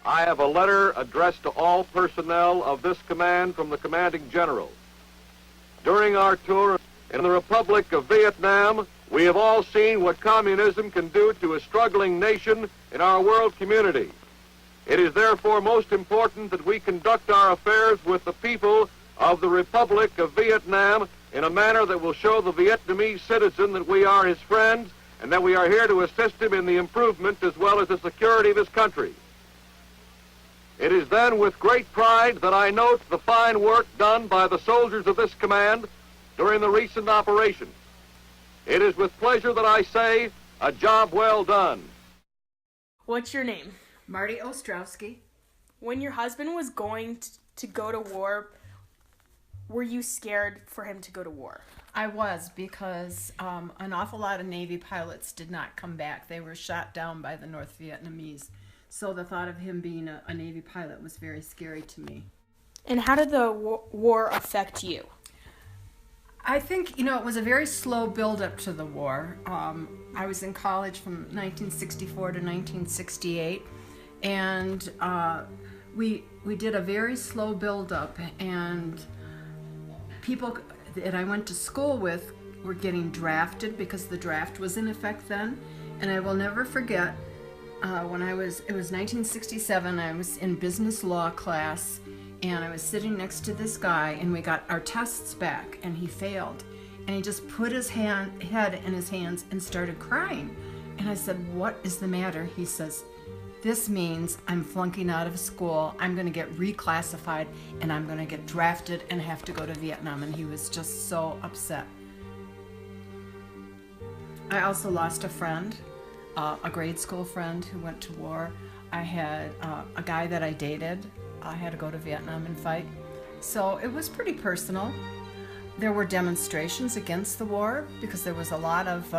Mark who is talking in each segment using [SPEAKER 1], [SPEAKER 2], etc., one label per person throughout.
[SPEAKER 1] I have a letter addressed to all personnel of this command from the commanding general. During our tour in the Republic of Vietnam, we have all seen what communism can do to a struggling nation in our world community. It is therefore most important that we conduct our affairs with the people of the Republic of Vietnam in a manner that will show the Vietnamese citizen that we are his friends and that we are here to assist him in the improvement as well as the security of his country. It is then with great pride that I note the fine work done by the soldiers of this command during the recent operation. It is with pleasure that I say, a job well done.
[SPEAKER 2] What's your name?
[SPEAKER 3] Marty Ostrowski.
[SPEAKER 2] When your husband was going to go to war, were you scared for him to go to war?
[SPEAKER 3] I was, because an awful lot of Navy pilots did not come back. They were shot down by the North Vietnamese. So the thought of him being a Navy pilot was very scary to me.
[SPEAKER 2] And how did the war affect you?
[SPEAKER 3] I think, it was a very slow build-up to the war. I was in college from 1964 to 1968, and we did a very slow build-up, and people that I went to school with were getting drafted because the draft was in effect then. And I will never forget it was 1967, I was in business law class, and I was sitting next to this guy, and we got our tests back, and he failed. And he just put his head in his hands and started crying. And I said, "What is the matter?" He says, "This means I'm flunking out of school, I'm going to get reclassified, and I'm going to get drafted and have to go to Vietnam." And he was just so upset. I also lost a friend, a grade school friend who went to war. I had a guy that I dated. I had to go to Vietnam and fight. So it was pretty personal. There were demonstrations against the war because there was a lot of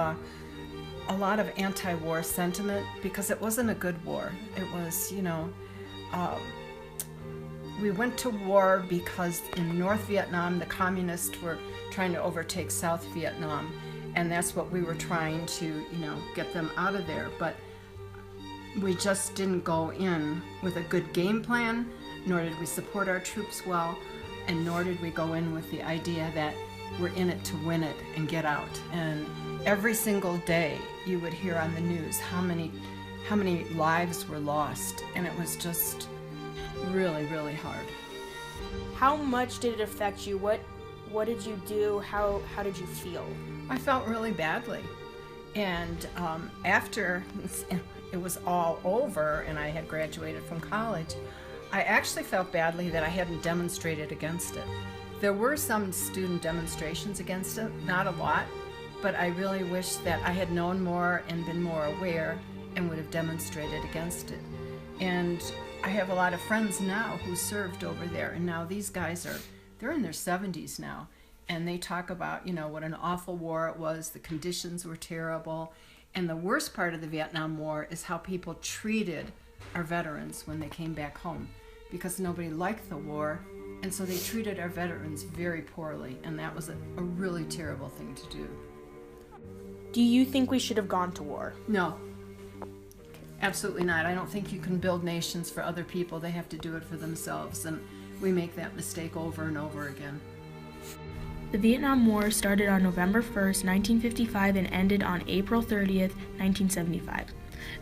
[SPEAKER 3] anti-war sentiment because it wasn't a good war. It was, we went to war because in North Vietnam the communists were trying to overtake South Vietnam, and that's what we were trying to, get them out of there. But we just didn't go in with a good game plan, nor did we support our troops well, and nor did we go in with the idea that we're in it to win it and get out. And every single day you would hear on the news how many lives were lost, and it was just really, really hard.
[SPEAKER 2] How much did it affect you? What did you do? How did you feel?
[SPEAKER 3] I felt really badly. And after it was all over and I had graduated from college, I actually felt badly that I hadn't demonstrated against it. There were some student demonstrations against it, not a lot, but I really wish that I had known more and been more aware and would have demonstrated against it. And I have a lot of friends now who served over there, and now these guys they're in their 70s now, and they talk about, what an awful war it was, the conditions were terrible, and the worst part of the Vietnam War is how people treated our veterans when they came back home, because nobody liked the war, and so they treated our veterans very poorly, and that was a really terrible thing to do.
[SPEAKER 2] Do you think we should have gone to war?
[SPEAKER 3] No, absolutely not. I don't think you can build nations for other people. They have to do it for themselves, and we make that mistake over and over again.
[SPEAKER 2] The Vietnam War started on November 1st, 1955 and ended on April 30th, 1975.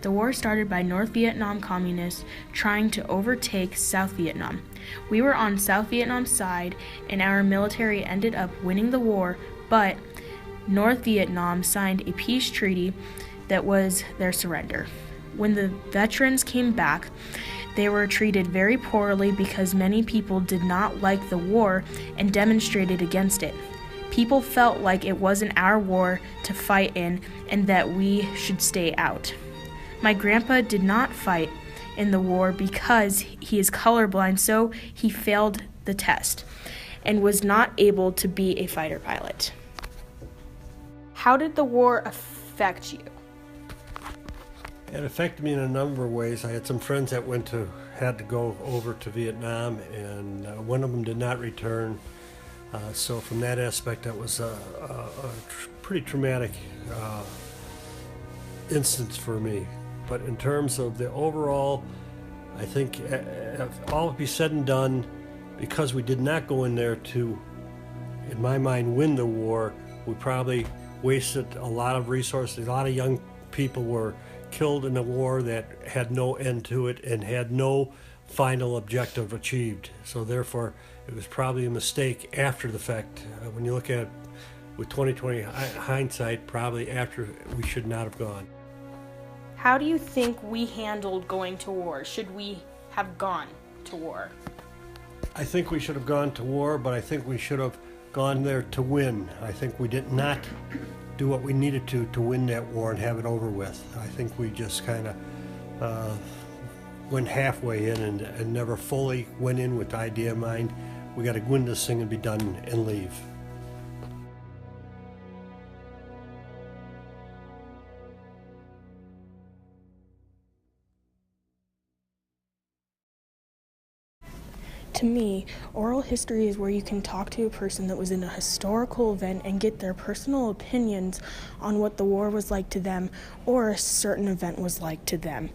[SPEAKER 2] The war started by North Vietnam communists trying to overtake South Vietnam. We were on South Vietnam's side, and our military ended up winning the war, but North Vietnam signed a peace treaty that was their surrender. When the veterans came back, they were treated very poorly because many people did not like the war and demonstrated against it. People felt like it wasn't our war to fight in and that we should stay out. My grandpa did not fight in the war because he is colorblind, so he failed the test and was not able to be a fighter pilot. How did the war affect you?
[SPEAKER 4] It affected me in a number of ways. I had some friends that had to go over to Vietnam, and one of them did not return. So from that aspect, that was a pretty traumatic instance for me. But in terms of the overall I think if all be said and done, because we did not go in there to, in my mind, win the war, we probably wasted a lot of resources. A lot of young people were killed in a war that had no end to it and had no final objective achieved. So therefore, it was probably a mistake after the fact. When you look at it with 2020 hindsight, probably after we should not have gone.
[SPEAKER 2] How do you think we handled going to war? Should we have gone to war?
[SPEAKER 4] I think we should have gone to war, but I think we should have gone there to win. I think we did not do what we needed to win that war and have it over with. I think we just kind of went halfway in and never fully went in with the idea in mind, we got to win this thing and be done and leave.
[SPEAKER 2] To me, oral history is where you can talk to a person that was in a historical event and get their personal opinions on what the war was like to them or a certain event was like to them.